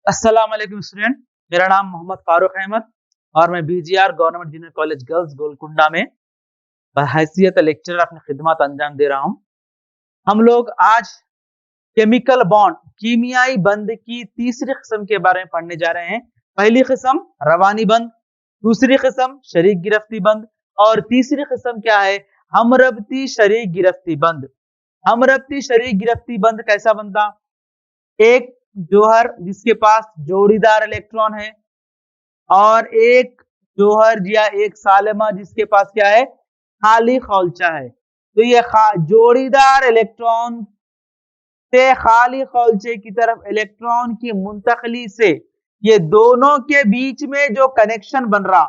अस्सलाम वालेकुम स्टूडेंट। मेरा नाम मोहम्मद फारूक अहमद और मैं BGR government junior college girls Golconda में बहैसियत लेक्चरर अपनी खिदमत अंजाम दे रहा हूं। हम लोग आज केमिकल बॉन्ड कीमियाई बंद की तीसरी किस्म के बारे में पढ़ने जा रहे हैं। पहली किस्म रवानी बंद, दूसरी किस्म शरीक गिरफ्ती बंद और तीसरी किस्म क्या है? हमरबती शरीक गिरफ्ती बंद। हमरबती शरीक गिरफ्ती बंद कैसा बनता? एक जोहर जिसके पास जोड़ीदार इलेक्ट्रॉन है और एक जोहर या एक सालिमा जिसके पास क्या है? खाली खौलचा है। तो ये जोड़ीदार इलेक्ट्रॉन से खाली खौलचे की तरफ इलेक्ट्रॉन की मुंतकली से ये दोनों के बीच में जो कनेक्शन बन रहा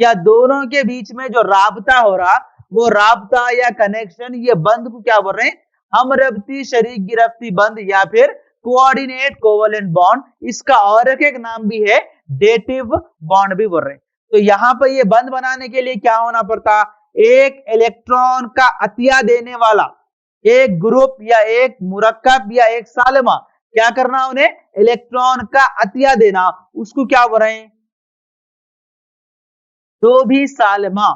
या दोनों के बीच में जो राबता हो रहा, वो राबता या कनेक्शन, ये बंद को क्या बोल रहे हैं? हमरबती शरीक गिरफ्ती बंद या फिर कोऑर्डिनेट कोवेलेंट बॉन्ड। इसका और एक नाम भी है डेटिव बॉन्ड भी बोल रहे हैं। तो यहाँ पर ये बंद बनाने के लिए क्या होना पड़ता? एक इलेक्ट्रॉन का अतिया देने वाला एक ग्रुप या एक मुरक्कब या एक सालिमा क्या करना, उन्हें इलेक्ट्रॉन का अतिया देना, उसको क्या बोल रहे हैं? जो भी सालिमा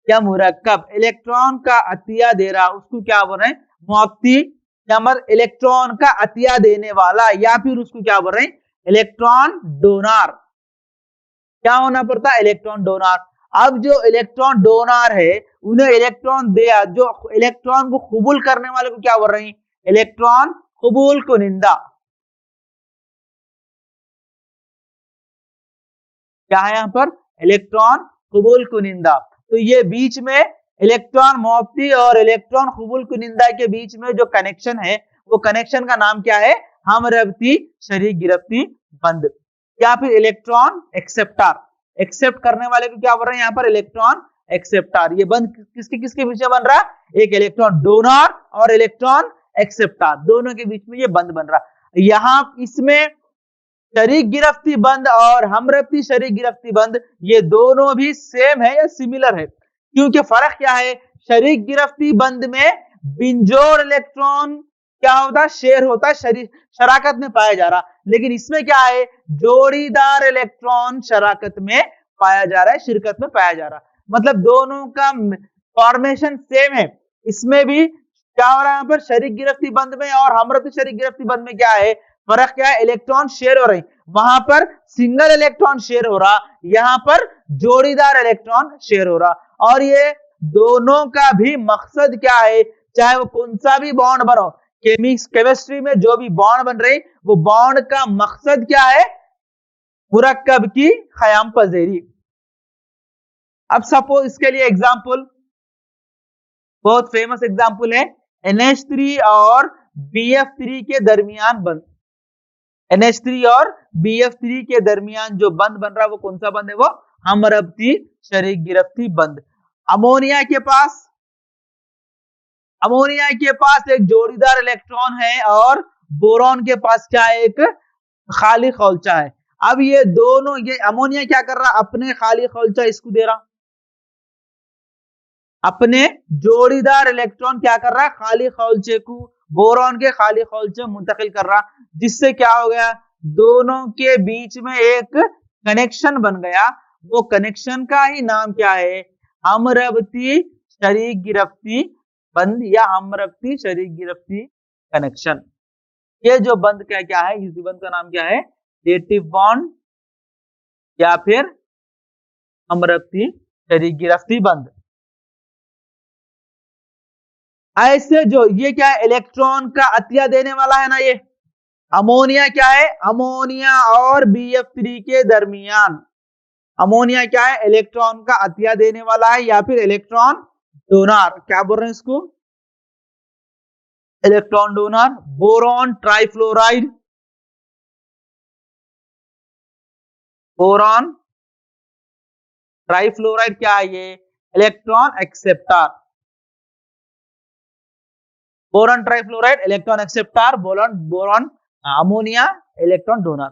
या मुरक्कब इलेक्ट्रॉन का अतिया दे रहा उसको क्या बोल रहे हैं? मुअत्ती या मत इलेक्ट्रॉन का अतिया देने वाला या फिर उसको क्या बोल रहे हैं? Electron donor. क्या होना पड़ता है? Electron donor. अब जो इलेक्ट्रॉन डोनर है उन्हें इलेक्ट्रॉन दिया, जो इलेक्ट्रॉन को कबूल करने वाले को क्या बोल रहे हैं? इलेक्ट्रॉन कबूल कुनिंदा। क्या है यहाँ पर? इलेक्ट्रॉन कबूल कुनिंदा। तो ये बीच में इलेक्ट्रॉन मुअत्ती और इलेक्ट्रॉन कबूल कुनिंदा के बीच में जो कनेक्शन है वो कनेक्शन का नाम क्या है? हमरबती शरीक गिरफ्ती बंद या फिर इलेक्ट्रॉन एक्सेप्टर। एक्सेप्ट करने वाले को क्या बोल रहे हैं यहाँ पर? Electron acceptor. ये बंद किसके किसके बीच में बन रहा? एक इलेक्ट्रॉन डोनर और इलेक्ट्रॉन एक्सेप्टर, दोनों के बीच में ये बंद बन रहा। यहाँ इसमें शरीक गिरफ्ती बंद और हमरबती शरीक गिरफ्ती बंद ये दोनों भी सेम है या सिमिलर है? क्योंकि फर्क क्या है? शरीक गिरफ्ती बंद में बिंजोड़ इलेक्ट्रॉन क्या होता? शेयर होता, शराकत में पाया जा रहा। लेकिन इसमें क्या है? जोड़ीदार इलेक्ट्रॉन शराकत में पाया जा रहा है, शिरकत में पाया जा रहा। मतलब दोनों का फॉर्मेशन सेम है। इसमें भी क्या हो रहा है यहाँ पर? शरीक गिरफ्ती बंद में और हमरबती शरीक गिरफ्ती बंद में क्या है? फर्क क्या है? इलेक्ट्रॉन शेयर हो रही। वहां पर सिंगल इलेक्ट्रॉन शेयर हो रहा, यहाँ पर जोड़ीदार इलेक्ट्रॉन शेयर हो रहा। और ये दोनों का भी मकसद क्या है? चाहे वो कौन सा भी बॉन्ड बनो, केमिस्ट्री में जो भी बॉन्ड बन रही वो बॉन्ड का मकसद क्या है? मुरक्कब की खयाम पजेरी। अब सपोज इसके लिए एग्जाम्पल, बहुत फेमस एग्जाम्पल है NH3 और BF3 के दरमियान बंद। NH3 और BF3 के दरमियान जो बंद बन रहा है वो कौन सा बंद है? वो हमरबती शरीक गिरफ्ती बंद। अमोनिया के पास एक जोड़ीदार इलेक्ट्रॉन है और बोरॉन के पास क्या है? एक खाली खौलचा है। अब ये दोनों, ये अमोनिया क्या कर रहा? अपने खाली खौलचा इसको दे रहा, अपने जोड़ीदार इलेक्ट्रॉन क्या कर रहा है? खाली खौलचे को बोरॉन के खाली खौलचे मुंतकिल कर रहा, जिससे क्या हो गया? दोनों के बीच में एक कनेक्शन बन गया। वो कनेक्शन का ही नाम क्या है? हमरबती शरीक गिरफ्ती बंद या हमरबती शरीक गिरफ्ती कनेक्शन। ये जो बंद क्या है? इस बंद का नाम क्या है? डेटिव बॉन्ड या फिर हमरबती शरीक गिरफ्ती बंद। ऐसे जो ये क्या है? इलेक्ट्रॉन का अतिया देने वाला है ना, ये अमोनिया क्या है? अमोनिया और BF3 के दरमियान अमोनिया क्या है? इलेक्ट्रॉन का अतिया देने वाला है या फिर इलेक्ट्रॉन डोनर। क्या बोल रहे हैं इसको? Electron donor. Boron trifluoride, boron trifluoride क्या है? ये electron acceptor. Boron trifluoride electron acceptor, boron ammonia electron donor.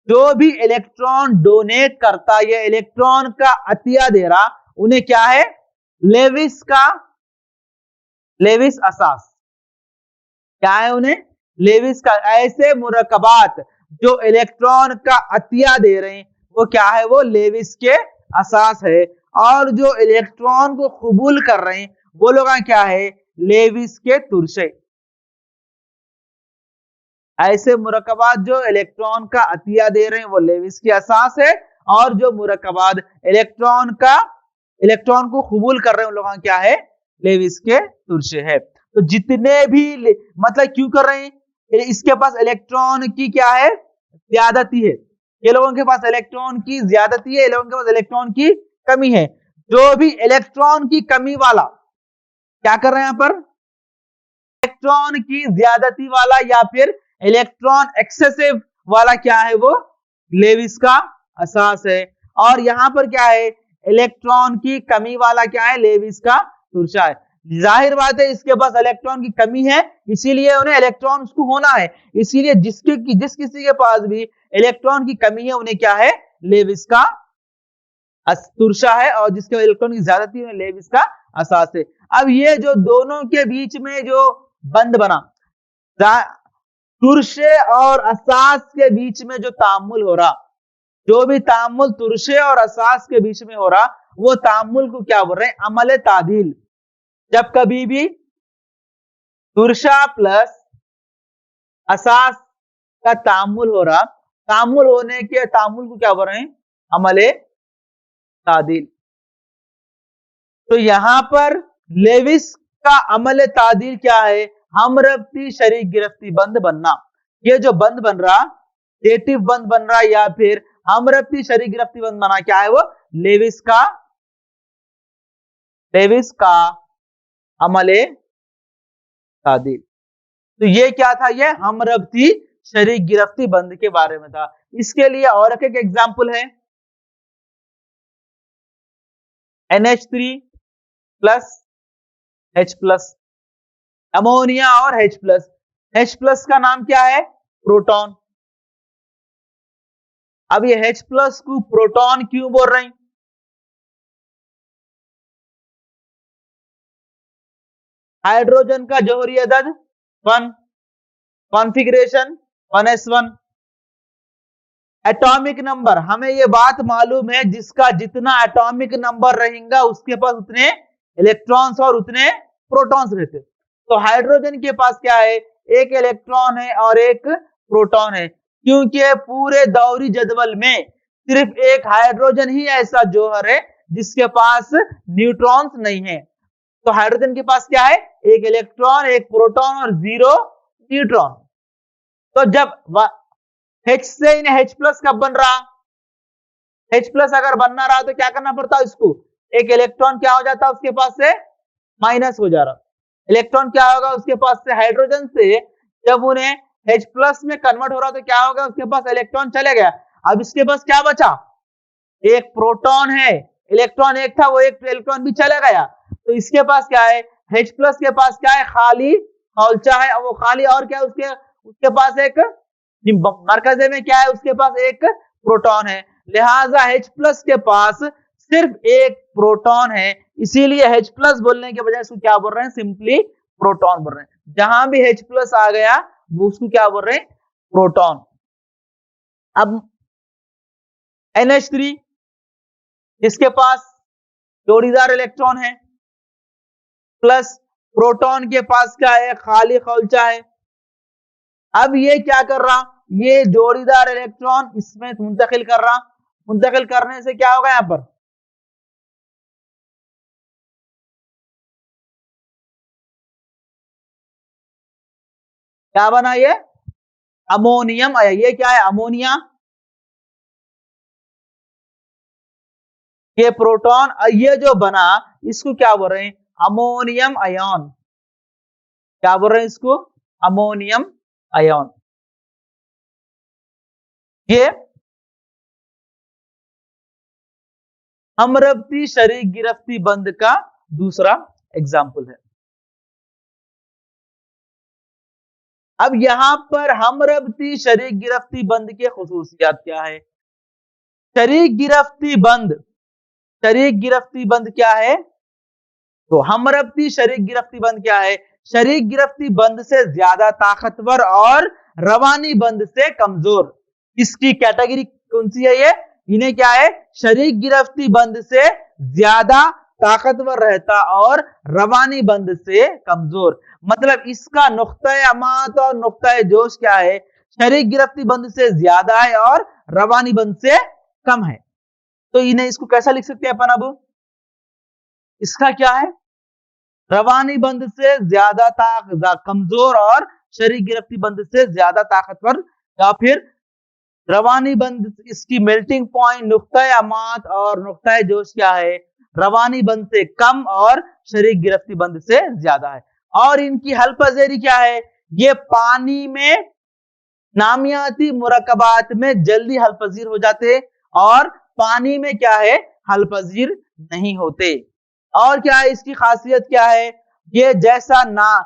जो भी इलेक्ट्रॉन डोनेट करता, ये इलेक्ट्रॉन का अतिया दे रहा, उन्हें क्या है? लेविस असास। क्या है उन्हें? लेविस का। ऐसे मुरकबात जो इलेक्ट्रॉन का अतिया दे रहे हैं वो क्या है, वो लेविस के असास है, और जो इलेक्ट्रॉन को कबूल कर रहे हैं वो लोग क्या है, लेविस के तुरशे। ऐसे मुरक्कबात जो इलेक्ट्रॉन का अतिया दे रहे हैं वो लेविस की असास है, और जो मुरक्कबात इलेक्ट्रॉन को कबूल कर रहे हैं उन लोग क्या है, लेविस के तुरशे है। तो जितने भी मतलब क्यों कर रहे हैं, इसके पास इलेक्ट्रॉन की क्या है, ज्यादती है, ये लोगों के पास इलेक्ट्रॉन की ज्यादती है, ये लोगों के पास इलेक्ट्रॉन की कमी है। जो भी इलेक्ट्रॉन की कमी वाला क्या कर रहे हैं, यहाँ पर इलेक्ट्रॉन की ज्यादती वाला या फिर इलेक्ट्रॉन एक्सेसिव वाला क्या है, वो लेविस का असास है। और यहां पर क्या है, इलेक्ट्रॉन की कमी वाला क्या है, लेविस का तुरशा है। जाहिर बात है इसके पास इलेक्ट्रॉन की कमी है, इसीलिए उन्हें इलेक्ट्रॉन उसको होना है, इसीलिए जिस किसी के पास भी इलेक्ट्रॉन की कमी है उन्हें क्या है, लेविस का तुरशा है, और जिसके इलेक्ट्रॉन की ज्यादती है लेविस का असास है। अब ये जो दोनों के बीच में जो बंध बना, तुरशे और असास के बीच में जो तामुल हो रहा, जो भी तामुल तुरशे और असास के बीच में हो रहा, वो तामुल को क्या बोल रहे हैं, अमल तादील। जब कभी भी तुरशा प्लस असास का तामुल हो रहा, तामुल होने के तामुल को क्या बोल रहे हैं, अमल तादील। तो यहां पर लेविस का अमल तादील क्या है, हमरबती शरीक गिरफ्ती बंद बनना। ये जो बंद बन रहा, डेटिव बंद बन रहा या फिर हमरबती शरीक गिरफ्ती बंद बना, क्या है वो, लेविस का अमल तादील। तो ये क्या था, ये हमरबती शरीक गिरफ्ती बंद के बारे में था। इसके लिए और एक एग्जाम्पल है, NH3 plus H plus, ammonia और H प्लस। H प्लस का नाम क्या है, प्रोटॉन। अब ये H प्लस को प्रोटॉन क्यों बोल रहे हैं, हाइड्रोजन का जौहरी अदद 1, कॉन्फ़िगरेशन 1s1, एटॉमिक नंबर, हमें ये बात मालूम है जिसका जितना एटॉमिक नंबर रहेगा उसके पास उतने इलेक्ट्रॉन्स और उतने प्रोटॉन्स रहते। तो हाइड्रोजन के पास क्या है, एक इलेक्ट्रॉन है और एक प्रोटॉन है, क्योंकि पूरे दौरी जदवल में सिर्फ एक हाइड्रोजन ही ऐसा जौहर है जिसके पास न्यूट्रॉन्स नहीं है। तो हाइड्रोजन के पास क्या है, एक इलेक्ट्रॉन, एक प्रोटॉन और 0 न्यूट्रॉन। तो जब H से H प्लस कब बन रहा, H प्लस अगर बनना रहा तो क्या करना पड़ता, इसको एक इलेक्ट्रॉन क्या हो जाता उसके पास से, माइनस हो जा रहा। इलेक्ट्रॉन क्या होगा उसके पास से, हाइड्रोजन से जब उन्हें H प्लस में कन्वर्ट हो रहा तो क्या होगा, उसके पास इलेक्ट्रॉन चले गया। अब इसके पास क्या बचा, एक प्रोटॉन है, इलेक्ट्रॉन एक था, वो एक इलेक्ट्रॉन भी चला गया। तो इसके पास क्या है, H प्लस के पास क्या है, खाली खौलचा है, वो खाली, और क्या उसके पास एक मरकजे में क्या है, उसके पास एक प्रोटॉन है। लिहाजा H प्लस के पास सिर्फ एक प्रोटॉन है, इसीलिए H प्लस बोलने के बजाय उसको क्या बोल रहे हैं, सिंपली प्रोटॉन बोल रहे हैं। जहां भी H प्लस आ गया वो उसको क्या बोल रहे हैं, प्रोटॉन। अब NH3, इसके पास जोड़ीदार इलेक्ट्रॉन है, प्लस प्रोटॉन के पास क्या है, खाली खौलचा है। अब ये क्या कर रहा, ये जोड़ीदार इलेक्ट्रॉन इसमें मुंतकिल कर रहा, मुंतकिल करने से क्या होगा, यहां पर क्या बना, ये अमोनियम आया। ये क्या है, अमोनिया, ये प्रोटॉन, ये जो बना इसको क्या बोल रहे हैं, अमोनियम आयन। क्या बोल रहे हैं इसको, अमोनियम आयन। ये हमरबती शरीक गिरफ्ती बंद का दूसरा एग्जाम्पल है। अब यहां पर हमरबती शरीक गिरफ्ती बंद के खुसूसियात क्या है, शरीक गिरफ्ती बंद, शरीक गिरफ्ती बंद क्या है, तो हमरबती शरीक गिरफ्ती बंद क्या है, शरीक गिरफ्ती बंद से ज्यादा ताकतवर और रवानी बंध से कमजोर। इसकी कैटेगरी कौन सी है ये? इन्हें क्या है? शरीक गिरफ्ती बंध से ज्यादा ताकतवर रहता और रवानी बंध से कमजोर। मतलब इसका नुक्ता अमात और नुक्ता जोश क्या है? शरीक गिरफ्ती बंध से ज्यादा है और रवानी बंध से कम है। तो इन्हें इसको कैसा लिख सकते हैं अपन? अब इसका क्या है? रवानी बंध से ज्यादा कमजोर और शरीक गिरफ्ती बंध से ज्यादा ताकतवर, या फिर रवानी बंध इसकी मेल्टिंग पॉइंट नुक्ता अमात और नुक्ता जोश क्या है? रवानी बंध से कम और शरीक गिरफ्ती बंध से ज्यादा है। और इनकी हल पजीरी क्या है? ये पानी में नामियाती मुरक्कबात में जल्दी हल पजीर हो जाते हैं और पानी में क्या है? हल पजीर नहीं होते। और क्या है इसकी खासियत क्या है? ये जैसा ना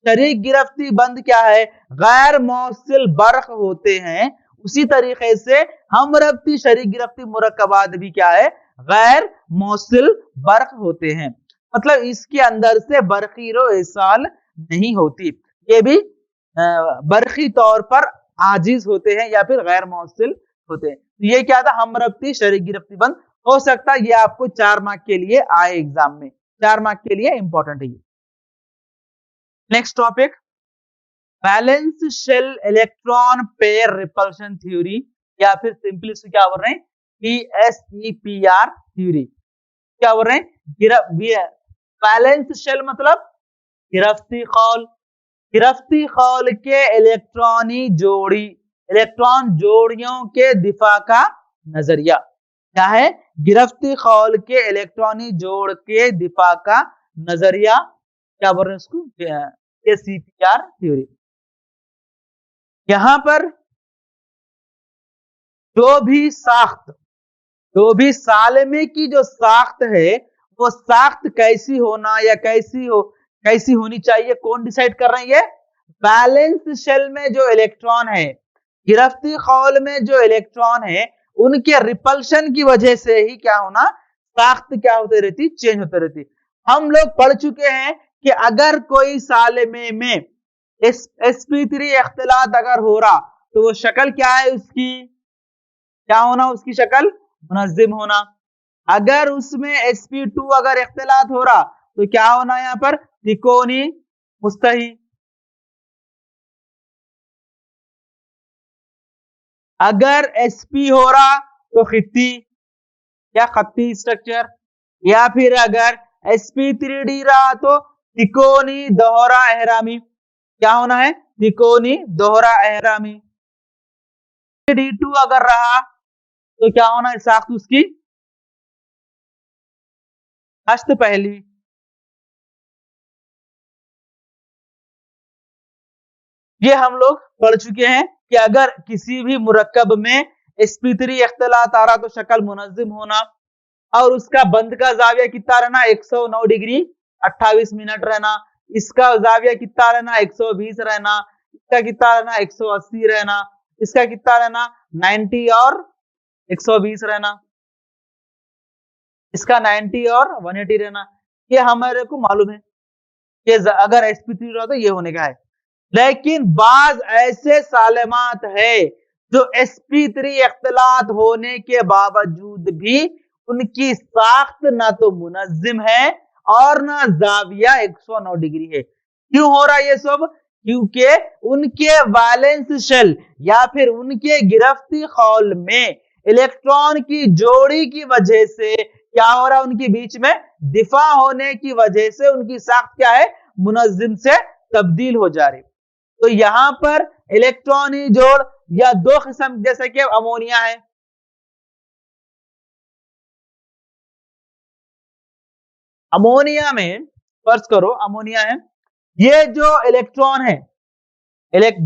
शरीक गिरफ्ती बंद क्या है? गैर मौसिल बर्क होते हैं, उसी तरीके से हम रब्ती शरीक गिरफ्ती मुरक्कबात भी क्या है? गैर मौसिल बर्क होते हैं। मतलब इसके अंदर से बर्की रो इसाल नहीं होती, ये भी बर्की तौर पर आजिज होते हैं या फिर गैर मौसिल होते हैं। तो ये क्या था? हम रब्ती शरीक गिरफ्ती बंद। हो सकता है ये आपको 4 मार्क के लिए आए एग्जाम में, 4 मार्क के लिए इंपॉर्टेंट है ये। Next topic, valence shell electron pair repulsion theory, या फिर सिंपली क्या बोल रहे हैं? PSEPR theory. क्या बोल रहे हैं? बैलेंस शेल मतलब गिरफ्ती खौल, गिरफ्ती खौल के इलेक्ट्रॉनी जोड़ी, इलेक्ट्रॉन जोड़ियों के दिफा का नजरिया। क्या है? गिरफ्ती खौल के इलेक्ट्रॉनी जोड़ के दिफा का नजरिया। क्या बोल रहे हैं उसको? PSEPR theory. यहां पर जो भी सालमे की जो साख्त है, वो साख्त कैसी होना या कैसी होनी चाहिए, कौन डिसाइड कर रहे हैं? ये बैलेंस शेल में जो इलेक्ट्रॉन है, गिरफ्ती खौल में जो इलेक्ट्रॉन है, उनके रिपल्शन की वजह से ही क्या होना? साख्त क्या होती रहती? चेंज होती रहती। हम लोग पढ़ चुके हैं कि अगर कोई सालमे में sp3 इख्तिलात अगर हो रहा तो वो शक्ल क्या है उसकी? क्या होना उसकी शक्ल? मुनज्जिम होना। अगर उसमें sp2 अगर इख्तिलात हो रहा तो क्या होना? यहां पर त्रिकोणी मुस्तही। अगर sp हो रहा तो खित्ती या खत्ती स्ट्रक्चर, या फिर अगर sp3d रहा तो त्रिकोणी दोहरा एहरामी। क्या होना है? त्रिकोणी दोहरा एहरामी। d2 अगर रहा तो क्या होना है साख्त उसकी? हस्त पहली। ये हम लोग पढ़ चुके हैं कि अगर किसी भी मुरक्कब में sp3 इख्तिलात आ रहा तो शक्ल मुनज्जिम होना, और उसका बंद का जाविया कितना रहना? 109 डिग्री 28 मिनट रहना। इसका जाविया कितना रहना? 120 रहना। इसका कितना रहना? 180 रहना। इसका कितना रहना? 90 और 120 रहना। इसका 90 और 180 रहना। ये हमारे को मालूम है कि अगर sp3 रहा तो ये होने का है। लेकिन बाज ऐसे सालेमात है जो sp3 इख्तिलात होने के बावजूद भी उनकी साख्त ना तो मुनज्जिम है और ना जाविया 109 डिग्री है। क्यों हो रहा है ये सब? क्योंकि उनके वैलेंस शेल या फिर उनके गिरफ्ती खौल में इलेक्ट्रॉन की जोड़ी की वजह से क्या हो रहा है? उनके बीच में दिफा होने की वजह से उनकी साख्त क्या है? मुनज्जिम से तब्दील हो जा रही। तो यहां पर इलेक्ट्रॉनी जोड़ या दो किस्म, जैसे कि अमोनिया है, अमोनिया में फर्ज करो अमोनिया है, ये जो इलेक्ट्रॉन है,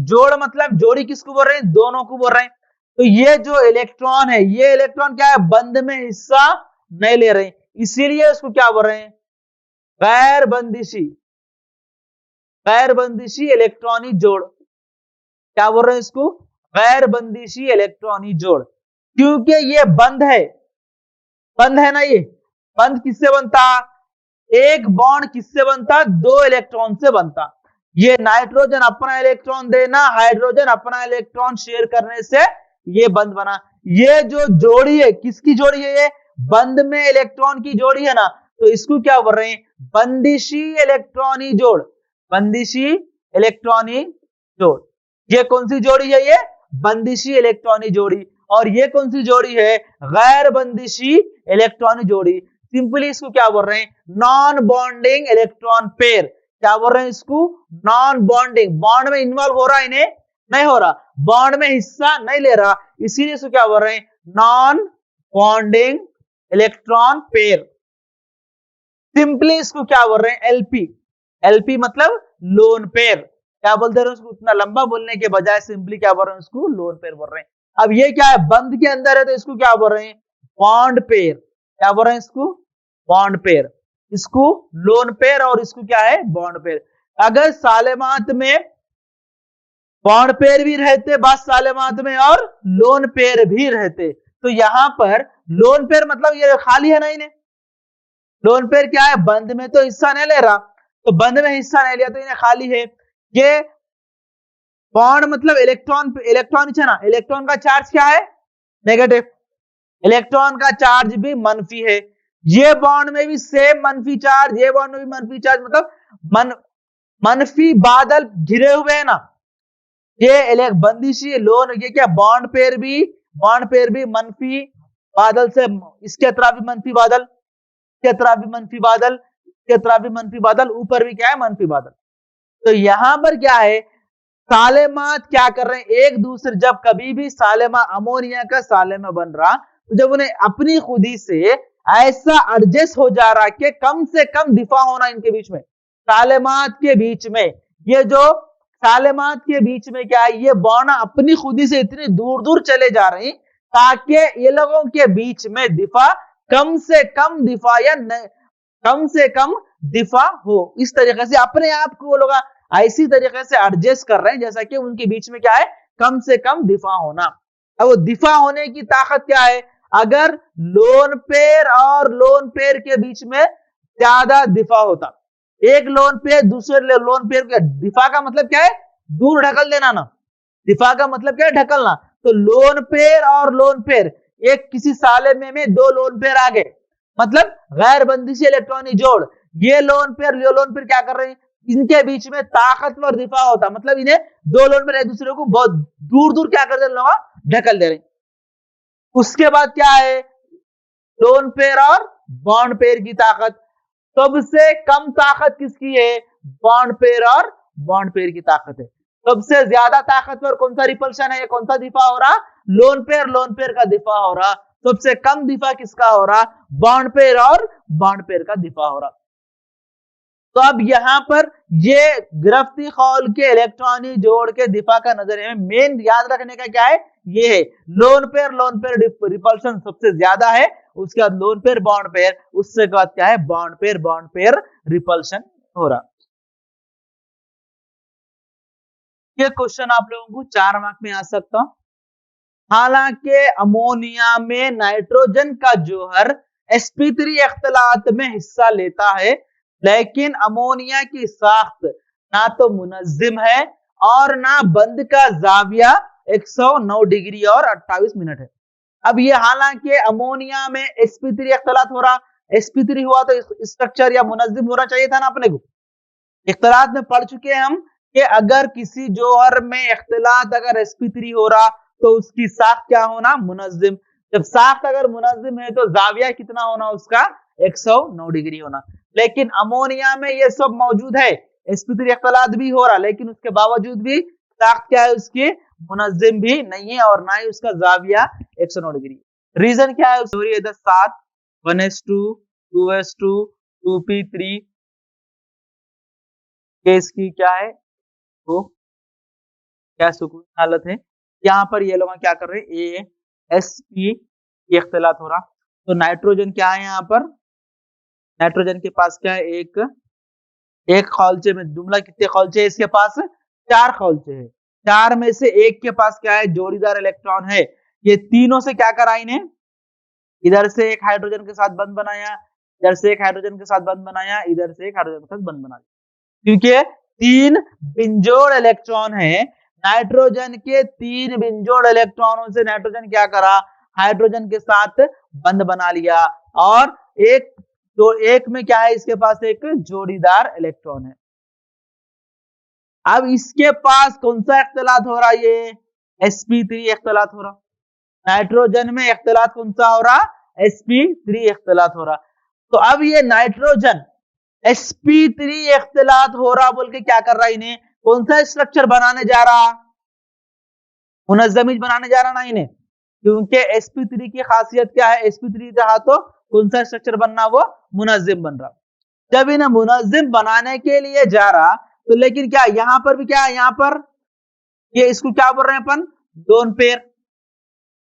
जोड़ मतलब जोड़ी किसको बोल रहे हैं? दोनों को बोल रहे हैं। तो ये जो इलेक्ट्रॉन है, ये इलेक्ट्रॉन क्या है? बंद में हिस्सा नहीं ले रहे हैं, इसीलिए इसको क्या बोल रहे हैं? गैर बंदिशी इलेक्ट्रॉनी जोड़। क्या बोल रहे हैं इसको? गैर बंदिशी इलेक्ट्रॉनी जोड़। क्योंकि ये बंद है ना, ये बंद किससे बनता? एक बॉन्ड किससे बनता? 2 इलेक्ट्रॉन से बनता। ये नाइट्रोजन अपना इलेक्ट्रॉन देना, हाइड्रोजन अपना इलेक्ट्रॉन शेयर करने से ये बंध बना। ये जो जोड़ी है, किसकी जोड़ी है? ये बंध में इलेक्ट्रॉन की जोड़ी है ना, तो इसको क्या बोल रहे हैं? बंदिशी इलेक्ट्रॉनी जोड़। बंदिशी इलेक्ट्रॉनी जोड़। ये कौन सी जोड़ी है? ये बंदिशी इलेक्ट्रॉनी जोड़ी। और ये कौन सी जोड़ी है? गैर बंदिशी इलेक्ट्रॉनी जोड़ी। सिंपली इसको क्या बोल रहे हैं? Non bonding electron pair. क्या बोल रहे हैं इसको? Non bonding. बॉन्ड में इन्वॉल्व हो रहा है इन्हें? नहीं हो रहा, बॉन्ड में हिस्सा नहीं ले रहा, इसीलिए इसको क्या बोल रहे हैं? Non bonding electron pair. Simply इसको क्या बोल रहे हैं? एलपी। एलपी मतलब लोन पेयर। क्या बोलते हैं उसको? उतना लंबा बोलने के बजाय सिंपली क्या बोल रहे हैं? उसको लोन पेयर बोल रहे हैं। अब ये क्या है? बंध के अंदर है, तो इसको क्या बोल रहे हैं? Bond pair. क्या बोल रहे हैं इसको? Bond pair. इसको लोन पेयर और इसको क्या है? Bond pair. अगर सालेमात में बॉन्ड पेयर भी रहते बास सालेमात में और लोन पेयर भी रहते, तो यहां पर लोन पेयर मतलब ये खाली है ना, इन्हें लोन पेयर क्या है? बंध में तो हिस्सा नहीं ले रहा, तो बंध में हिस्सा नहीं लिया तो इन्हें खाली है। ये बॉन्ड मतलब इलेक्ट्रॉन, इलेक्ट्रॉन है ना, इलेक्ट्रॉन का चार्ज क्या है? नेगेटिव। इलेक्ट्रॉन का चार्ज भी मंफी है। ये बॉन्ड में भी सेम मंफी चार्ज, ये बॉन्ड में भी मंफी चार्ज, मतलब मनफी बादल घिरे हुए है ना। ये बंदिशी लोन, ये क्या? बॉन्ड पेयर भी मंफी बादल से, इसके तरफ भी मंफी बादल, इसके तरफ भी मंफी बादल, इसके तरफ भी मंफी बादल, ऊपर भी क्या है? मंफी बादल। तो यहां पर क्या है? सालेमात क्या कर रहे हैं? एक दूसरे, जब कभी भी सालेमा अमोनिया का सालेमा बन रहा, तो जब उन्हें अपनी खुदी से ऐसा एडजस्ट हो जा रहा कि कम से कम दिफा होना इनके बीच में, सालेमात के बीच में, ये जो सालेमात के बीच में क्या है? ये बॉन्ड अपनी खुदी से इतनी दूर दूर चले जा रही ताकि ये लोगों के बीच में दिफा कम से कम दिफा या कम से कम दिफा हो। इस तरीके से अपने आप को वो लोग ऐसी तरीके से एडजस्ट कर रहे हैं जैसा कि उनके बीच में क्या है? कम से कम दिफा होना। अब वो दिफा होने की ताकत क्या है? अगर लोन पेयर और लोन पेयर के बीच में ज्यादा दिफा होता, एक लोन पेयर दूसरे लोन पेयर के, दिफा का मतलब क्या है? दूर ढकल देना ना, दिफा का मतलब क्या है? ढकलना। तो लोन पेयर और लोन पेयर, एक किसी साले में दो लोन पेयर आ गए, मतलब गैर बंदिशी इलेक्ट्रॉनी जोड़। ये लोन पेयर क्या कर रहे हैं? इनके बीच में ताकतवर दिफा होता, मतलब इन्हें दो लोन पेयर एक दूसरे को बहुत दूर दूर क्या कर दे रहे हैं? ढकल दे रहे हैं। उसके बाद क्या है? लोन पेयर और बॉन्ड पेयर की ताकत। सबसे कम ताकत किसकी है? बॉन्ड पेयर और बॉन्ड पेयर की ताकत है। सबसे ज्यादा ताकतवर कौन सा रिपल्शन है? कौन सा दिफा हो रहा? लोन पेयर का दिफा हो रहा। सबसे कम दिफा किसका हो रहा? बॉन्ड पेयर और बॉन्ड पेयर का दिफा हो रहा। तो अब यहां पर ये गिरफ्ती खौल के इलेक्ट्रॉनी जोड़ के दिफा का नजरिए में मेन याद रखने का क्या है? ये है लोन पेयर रिपल्शन सबसे ज्यादा है, उसके बाद लोन पेयर बॉन्ड पेयर, उससे बाद क्या है? बॉन्ड पेयर रिपल्शन हो रहा। ये क्वेश्चन आप लोगों को 4 मार्क में आ सकता। हालांकि अमोनिया में नाइट्रोजन का जोहर sp3 इख्तलात में हिस्सा लेता है, लेकिन अमोनिया की साख्त ना तो मुनज्जिम है और ना बंद का जाविया 109 डिग्री और 28 मिनट है। अब ये हालांकि अमोनिया में sp3 इख्तलात हो रहा, sp3 हुआ तो स्ट्रक्चर या मुनज्जिम होना चाहिए था ना अपने को। इख्तलात में पढ़ चुके हैं हम कि अगर किसी जोहर में इख्तलात अगर sp3 हो रहा तो उसकी साख्त क्या होना? मुनज्जिम। जब साख्त अगर मुनज्जिम है तो जाविया कितना होना उसका? 109 डिग्री होना। लेकिन अमोनिया में ये सब मौजूद है, sp3 इख्तलात भी हो रहा, लेकिन उसके बावजूद भी साख्त क्या है उसकी? मुनज्जिम भी नहीं है और ना ही उसका जाविया 109 डिग्री। रीजन क्या है? 7 1s2 2s2 2p3 केस की क्या है? तो क्या सुकून हालत है। यहाँ पर ये लोग क्या कर रहे हैं? AsP इख्तलात हो रहा। तो नाइट्रोजन क्या है? यहाँ पर नाइट्रोजन के पास क्या है? एक खौलचे में जुमला कितने खौलचे है इसके पास? 4 खौलचे है। 4 में से एक के पास क्या है? जोड़ीदार इलेक्ट्रॉन है। ये तीनों से क्या करा इन्हें? इधर से एक हाइड्रोजन के साथ बंध बनाया, इधर से एक हाइड्रोजन के साथ बंध बनाया, इधर से एक हाइड्रोजन के साथ बंध बनाया, क्योंकि 3 बिंजोड़ इलेक्ट्रॉन है, नाइट्रोजन के 3 बिंजोड़ इलेक्ट्रॉनों से नाइट्रोजन क्या करा, हाइड्रोजन के साथ बंध बना लिया, और एक में क्या है, इसके पास एक जोड़ीदार इलेक्ट्रॉन है। अब इसके पास कौन सा इख्तिलात हो रहा है, ये sp3 इख्तिलात हो रहा। नाइट्रोजन में इख्तिलात कौन सा हो रहा, sp3 इख्तिलात हो रहा। तो अब ये नाइट्रोजन sp3 इख्तिलात हो रहा बोल के क्या कर रहा है, इन्हें कौन सा स्ट्रक्चर बनाने जा रहा, मुनज़्ज़म बनाने जा रहा ना इन्हें, क्योंकि sp3 की खासियत क्या है, sp3 रहा तो कौन सा स्ट्रक्चर बनना, वो मुनज़्ज़म बन रहा। जब इन्हें मुनज़्ज़म बनाने के लिए जा रहा, तो लेकिन क्या यहां पर भी क्या है, यहां पर ये इसको क्या बोल रहे हैं अपन, लोन पेयर।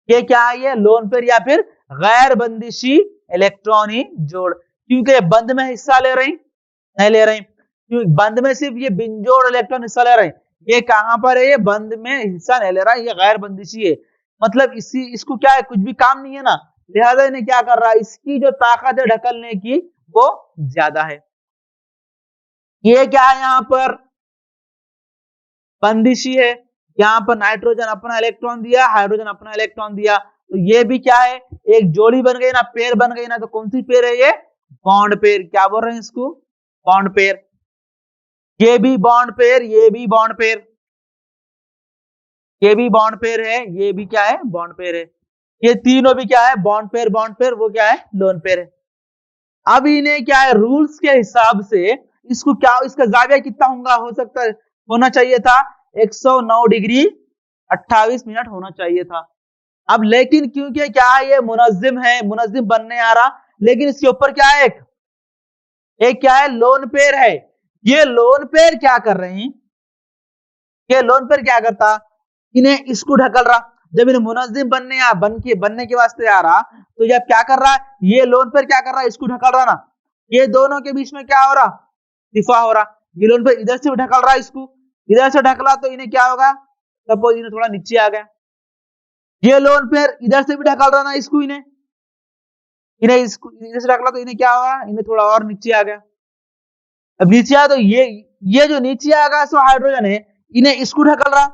ये क्या है, ये लोन पेयर या फिर गैर बंदिशी इलेक्ट्रॉनी जोड़, क्योंकि बंद में हिस्सा ले रही नहीं ले रही, क्योंकि बंद में सिर्फ ये बिंजोड़ इलेक्ट्रॉन हिस्सा ले रहे, ये कहां पर है, ये बंद में हिस्सा नहीं ले रहा, ये गैर बंदिशी है, मतलब इसको क्या है, कुछ भी काम नहीं है ना, लिहाजा इन्हें क्या कर रहा है, इसकी जो ताकत है ढकलने की वो ज्यादा है। ये क्या है, यहां पर बंदिशी है, यहां पर नाइट्रोजन अपना इलेक्ट्रॉन दिया, हाइड्रोजन अपना इलेक्ट्रॉन दिया, तो ये भी क्या है, एक जोड़ी बन गई ना, पेयर बन गई ना, तो कौन सी पेयर है, ये बॉन्ड पेयर, क्या बोल रहे हैं इसको, बॉन्ड पेयर। ये भी बॉन्ड पेयर, ये भी बॉन्ड पेयर, ये भी बॉन्ड पेयर है, ये भी क्या है, बॉन्ड पेयर है, ये तीनों भी क्या है, बॉन्ड पेयर, वो क्या है, लोन पेयर है। अब इन्हें क्या है, रूल्स के हिसाब से इसको क्या, इसका जाविया कितना होगा, हो सकता है, होना चाहिए था 109 डिग्री 28 मिनट होना चाहिए था। अब लेकिन क्योंकि क्या है, ये मुनज़्ज़म है, मुनज़्ज़म बनने आ रहा, लेकिन इसके ऊपर क्या है, एक क्या है, लोन पेयर है। ये लोन पेयर क्या कर रहे हैं, ये लोन पेयर क्या करता, इन्हें इसको ढकल रहा, जब इन्हें मुनज़्ज़म बनने के वास्ते आ रहा, तो जब क्या कर रहा है, ये लोन पेयर क्या कर रहा है, इसको ढकल रहा ना, ये दोनों के बीच में क्या हो रहा, दिफा हो रहा। ये लोन पेयर इधर से ढकल रहा है, इसको इधर से ढकला तो इन्हें क्या होगा, सपोज इन्हें थोड़ा नीचे आ गया, ये लोन पेयर इधर से भी ढकल रहा ना, इसको इन्हें इसको इधर से ढकला तो इन्हें क्या होगा, इन्हें थोड़ा और नीचे आ गया। अब नीचे आया तो ये जो नीचे आ गया सो हाइड्रोजन है, इन्हें इसको ढकल रहा,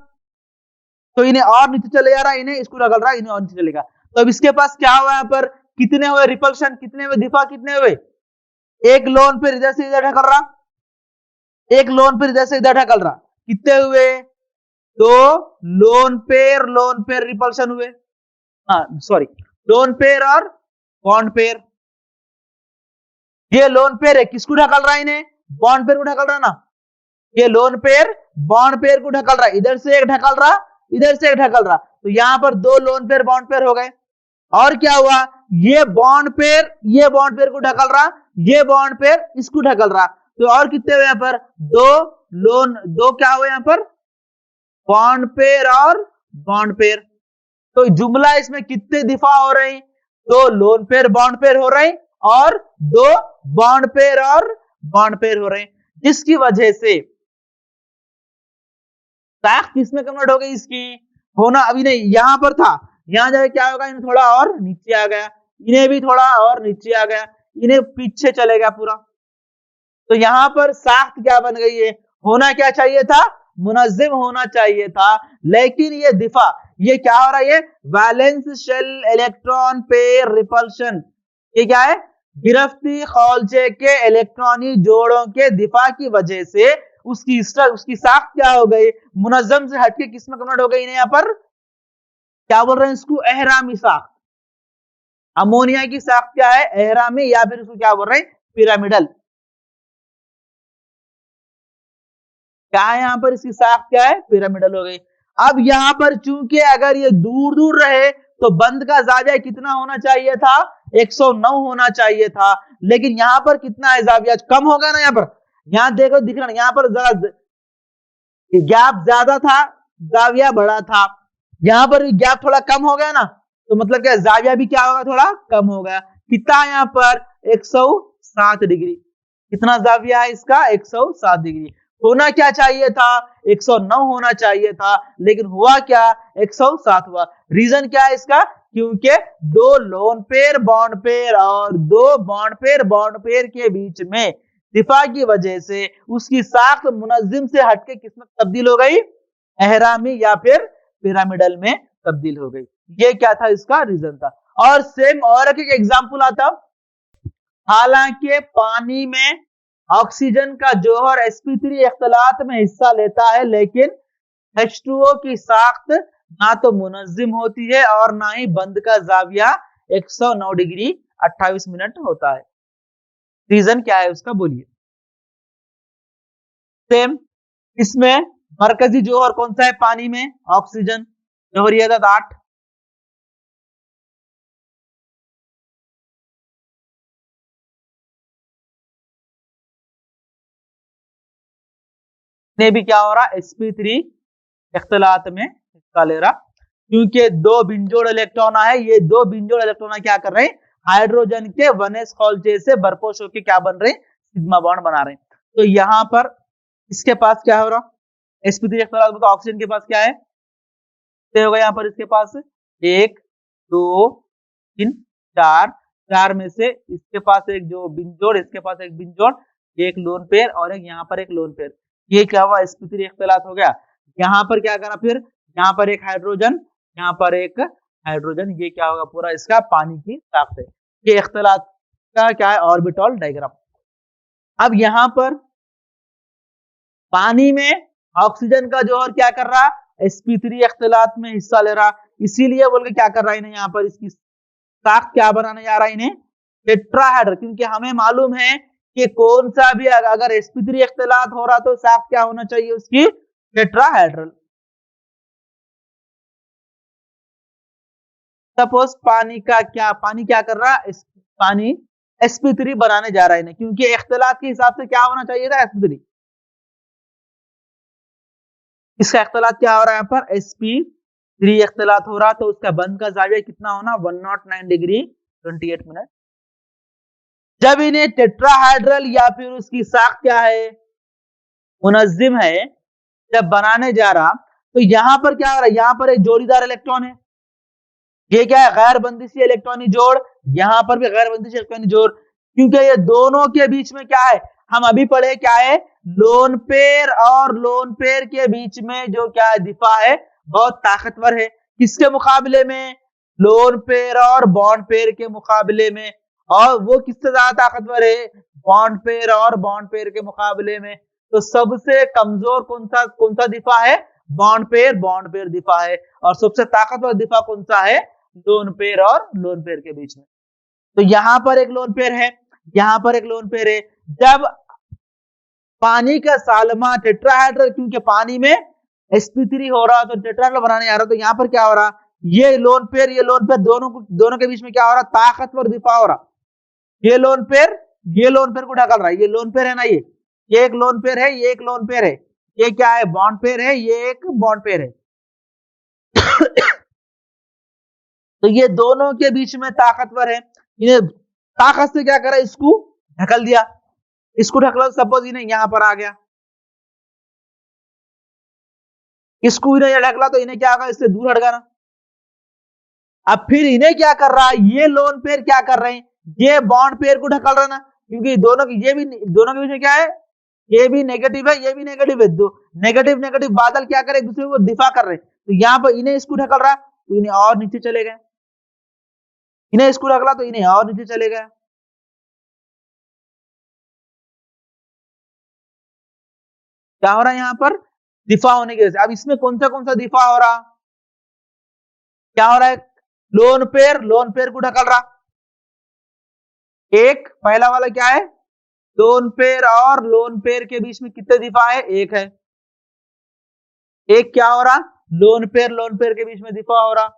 तो इन्हें और नीचे चले जा रहा, इन्हें इसको ढकल रहा, इन्हें और नीचे चलेगा। तो अब इसके पास क्या हुआ, यहाँ पर कितने हुए रिपल्शन, कितने हुए दिफा, कितने हुए, एक लोन पेयर इधर से इधर ढकल रहा, एक लोन पेयर इधर से इधर ढकल रहा, कितने हुए, तो लोन पेयर रिपल्शन हुए, हाँ सॉरी, लोन पेयर और बॉन्ड पेयर। ये लोन पेयर है, किसको ढकल रहा है, इन्हें बॉन्ड पेयर को ढकल रहा ना, ये लोन पेयर बॉन्ड पेयर को ढकल रहा, इधर से एक ढकल रहा, इधर से एक ढकल रहा, तो यहां पर दो लोन पेयर बॉन्ड पेयर हो गए। और क्या हुआ, ये बॉन्ड पेयर को ढकल रहा, ये बॉन्ड पेयर इसको ढकल रहा, तो और कितने हुए यहाँ पर, दो क्या हुए यहाँ पर, बॉन्ड पेयर और बॉन्ड पेयर। तो जुमला इसमें कितने दिफा हो रहे हैं, दो लोन पेयर बॉन्ड पेयर हो रहे हैं, और दो बॉन्ड पेयर और बॉन्ड पेयर हो रहे हैं, जिसकी वजह से साख किसमें कन्वर्ट हो गई, इसकी होना अभी नहीं, यहां पर था, यहां जाके क्या होगा, इन्हें थोड़ा और नीचे आ गया, इन्हें भी थोड़ा और नीचे आ गया, इन्हें पीछे चले गया पूरा, तो यहां पर साख्त क्या बन गई है, होना क्या चाहिए था, मुनज़्ज़म होना चाहिए था, लेकिन ये दिफा, ये क्या हो रहा है, ये valence shell electron pair repulsion, ये क्या है, गिरफ्ती खौलचे के इलेक्ट्रॉनी जोड़ों के दिफा की वजह से उसकी साख्त क्या हो गई, मुनज़्ज़म से हटके किस में कन्वर्ट हो गई, यहाँ पर क्या बोल रहे हैं इसको, एहरामी साख्त। अमोनिया की साख्त क्या है, एहरामी, या फिर इसको क्या बोल रहे हैं, पिरामिडल। क्या है यहाँ पर, इसकी साख्त क्या है, पिरामिडल हो गई। अब यहाँ पर चूंकि अगर ये दूर दूर रहे तो बंद का जाविया कितना होना चाहिए था, 109 होना चाहिए था, लेकिन यहाँ पर कितना है, जाविया कम होगा ना, यहाँ पर, यहाँ देखो दिख रहा, यहाँ पर जरा गैप ज्यादा था, जाविया बड़ा था, यहाँ पर गैप थोड़ा कम हो गया ना, तो मतलब क्या, जाविया भी क्या होगा, थोड़ा कम हो गया। कितना है यहाँ पर, 107 डिग्री, कितना जाविया है इसका, 107 डिग्री। होना क्या चाहिए था, 109 होना चाहिए था, लेकिन हुआ क्या, 107 हुआ। रीजन क्या है इसका, क्योंकि दो लोन पेयर बॉन्ड पेयर और दो बॉन्ड पेयर के बीच में दिफा की वजह से उसकी साख्त मुनज्जिम से हटके किसमें तब्दील हो गई, एहरामी या फिर पिरामिडल में तब्दील हो गई। ये क्या था, इसका रीजन था। और सेम और एक एग्जांपल आता, हालांकि पानी में ऑक्सीजन का जौहर sp3 इख्तलात में हिस्सा लेता है, लेकिन H2O की साख्त ना तो मुनज्जिम होती है और ना ही बंद का जाविया 109 डिग्री 28 मिनट होता है। रीजन क्या है उसका, बोलिए। सेम इसमें मरकजी जौहर कौन सा है पानी में, ऑक्सीजन, जौहरी अदद 8। ने भी क्या हो रहा, sp3 इख्तलात में हिस्सा ले रहा, क्योंकि दो बिंजोड़ इलेक्ट्रॉन है, ये दो बिंजोड़ इलेक्ट्रॉन क्या कर रहे हैं, हाइड्रोजन के वनेस खौलचे से बरपोश होकर क्या बन रहे हैं, सिग्मा बॉन्ड बना रहे हैं। तो यहां पर इसके पास क्या हो रहा, sp3 इख्तलात में, तो ऑक्सीजन के पास क्या है, होगा यहाँ पर इसके पास 1 2 3 4, 4 में से इसके पास एक जो बिंजोड़, इसके पास एक बिंजोड़, एक लोन पेयर और एक यहाँ पर एक लोन पेयर, ये क्या हुआ, sp3 इख्तलात हो गया। यहाँ पर क्या करा, फिर यहाँ पर एक हाइड्रोजन, यहाँ पर एक हाइड्रोजन, ये क्या होगा, पूरा इसका पानी की साख्त है। ये इख्तलात का क्या है, ऑर्बिटल डायग्राम। अब यहाँ पर पानी में ऑक्सीजन का जौहर क्या कर रहा, sp3 इख्तलात में हिस्सा ले रहा, इसीलिए बोल के क्या कर रहा है इन्हें, यहाँ पर इसकी साख्त क्या बनाने जा रहा है इन्हें, टेट्राहेड्रल, क्योंकि हमें मालूम है कि कौन सा भी अगर sp3 इख्तलात हो रहा तो साख्त क्या होना चाहिए उसकी, टेट्राहेड्रल। सपोज पानी क्या कर रहा, पानी sp3 बनाने जा रहा है इन्हें, क्योंकि इख्तलात के हिसाब से क्या होना चाहिए था, sp3, इसका इख्तलात क्या हो रहा है, यहाँ पर sp3 इख्तलात हो रहा, तो उसका बंद का जाविया कितना होना, 109 डिग्री 28 मिनट। जब इन्हें टेट्राहाइड्रल या फिर उसकी साख्त क्या है, मुनज्जिम है, जब बनाने जा रहा, तो यहां पर क्या हो रहा है, यहां पर एक जोड़ीदार इलेक्ट्रॉन है, ये क्या है, गैर बंदिशी इलेक्ट्रॉनिक जोड़, यहां पर भी गैर बंदिशी इलेक्ट्रॉनिक जोड़, क्योंकि ये दोनों के बीच में क्या है, हम अभी पढ़े क्या है, लोन पेयर और लोन पेयर के बीच में जो क्या है, दिफा है, बहुत ताकतवर है। किसके मुकाबले में, लोन पेयर और बॉन्ड पेयर के मुकाबले में। और वो किससे ज्यादा ताकतवर है, बॉन्ड पेयर और बॉन्ड पेयर के मुकाबले में। तो सबसे कमजोर कौन सा दिफा है, बॉन्ड पेयर दिफा है, और सबसे ताकतवर दिफा कौन सा है, लोन पेयर और लोन पेयर के बीच में। तो यहां पर एक लोन पेयर है, यहां पर एक लोन पेयर है। जब पानी का सालमा टेट्राहेड्रल, क्योंकि पानी में sp3 हो रहा तो टेट्राहेड्रल बनाने आ रहा, तो यहां पर क्या हो रहा, ये लोन पेयर दोनों के बीच में क्या हो रहा, ताकतवर दिफा हो रहा। ये लोन पेयर को ढकल रहा है, ये लोन पेयर है ना, ये एक लोन पेयर है, ये एक लोन पेयर है, ये क्या है, बॉन्ड पेयर है, ये एक बॉन्ड पेयर है। तो ये दोनों के बीच में ताकतवर है, इन्हें ताकत से क्या करा, इसको ढकल दिया, इसको ढकला, सपोज इन्हें यहां पर आ गया, इसको इन्हें ढकला, तो इन्हें क्या होगा, इससे दूर हट गया। अब फिर इन्हें क्या कर रहा है, ये लोन पेयर क्या कर रहे हैं, ये बॉन्ड पेयर को ढकल रहा ना, क्योंकि दोनों के बीच में क्या है, ये भी नेगेटिव है, ये भी नेगेटिव है, दो नेगेटिव बादल क्या करे, एक दूसरे को दिफा कर रहे हैं। तो यहाँ पर इन्हें इसको ढकल रहा, तो इन्हें और नीचे चले गए, इन्हें इसको ढकला, तो इन्हें और नीचे चले गए। क्या हो रहा है यहाँ पर, दिफा होने की वजह से। अब इसमें कौन सा दिफा हो रहा, क्या हो रहा है, लोन पेयर को ढकल रहा, एक पहला वाला क्या है, लोन पेयर और लोन पेयर के बीच में कितने दिफा है, एक है, एक क्या हो रहा, लोन पेयर के बीच में दिफा हो रहा,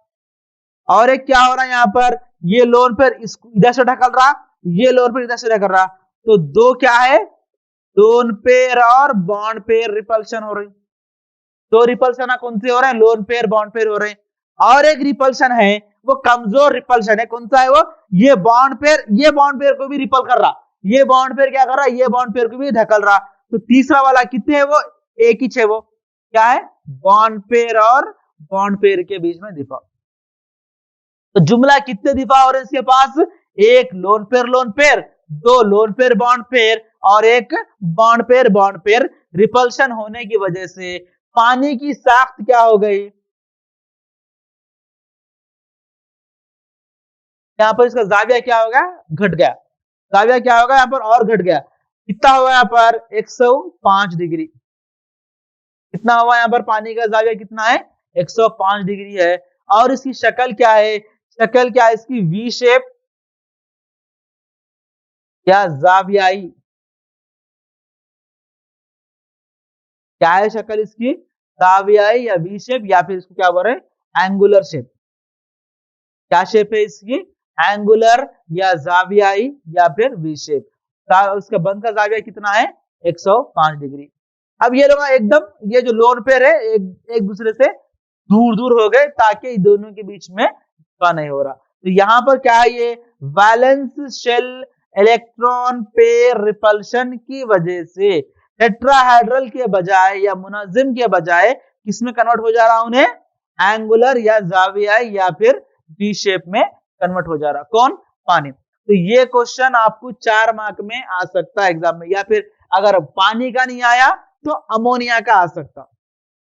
और एक क्या हो रहा है यहाँ पर, ये लोन पेयर इधर से ढकल रहा, ये लोन पेयर इधर से ढकल रहा, तो दो क्या है, लोन पेयर और बॉन्ड पेयर रिपल्शन हो रही। दो रिपल्शन कौन से हो रहे हैं, लोन पेयर बॉन्ड पेयर हो रहे हैं। और एक रिपल्शन है, वो कमजोर रिपल्शन है, कौन सा है वो, ये बॉन्ड पेयर को भी रिपल कर रहा, ये बॉन्ड पेयर क्या कर रहा, ये बॉन्ड पेयर को भी ढकल रहा। तो तीसरा वाला कितने है, वो एक ही है, वो क्या है, बॉन्ड पेयर और बॉन्ड पेयर के बीच में दिफा। तो जुमला कितने दिफा हो रहे हैं इसके पास, एक लोन पेयर, दो लोन पेयर बॉन्ड पेयर, और एक बॉन्ड पेयर रिपल्शन होने की वजह से पानी की साख्त क्या हो गई, यहाँ पर इसका जाविया क्या होगा, घट गया। जाविया क्या होगा यहाँ पर, और घट गया। कितना हुआ यहाँ पर 105 डिग्री। कितना हुआ यहाँ पर, पानी का जाविया कितना है 105 डिग्री है। और इसकी शक्ल क्या है, शक्ल क्या है इसकी, वी शेप या जावियाई, क्या है शक्ल इसकी, जावियाई या वी शेप, या फिर इसको क्या बोल रहे हैं एंगुलर शेप। क्या शेप है इसकी, एंगुलर या जावियाई या फिर वी शेप। उसका बंद का जाविया कितना है 105 डिग्री। अब ये लोग एकदम, ये जो लोन पेयर है एक दूसरे से दूर दूर हो गए ताकि दोनों के बीच में नहीं हो रहा। तो यहाँ पर क्या है, ये valence shell electron pair repulsion की वजह से टेट्राहेड्रल के बजाय या मुनज़्ज़िम के बजाय किसमें कन्वर्ट हो जा रहा, उन्हें एंगुलर या जावियाई या फिर वी शेप में कन्वर्ट हो जा रहा, कौन, पानी। तो ये क्वेश्चन आपको 4 मार्क में आ सकता है एग्जाम में, या फिर अगर पानी का नहीं आया तो अमोनिया का आ सकता।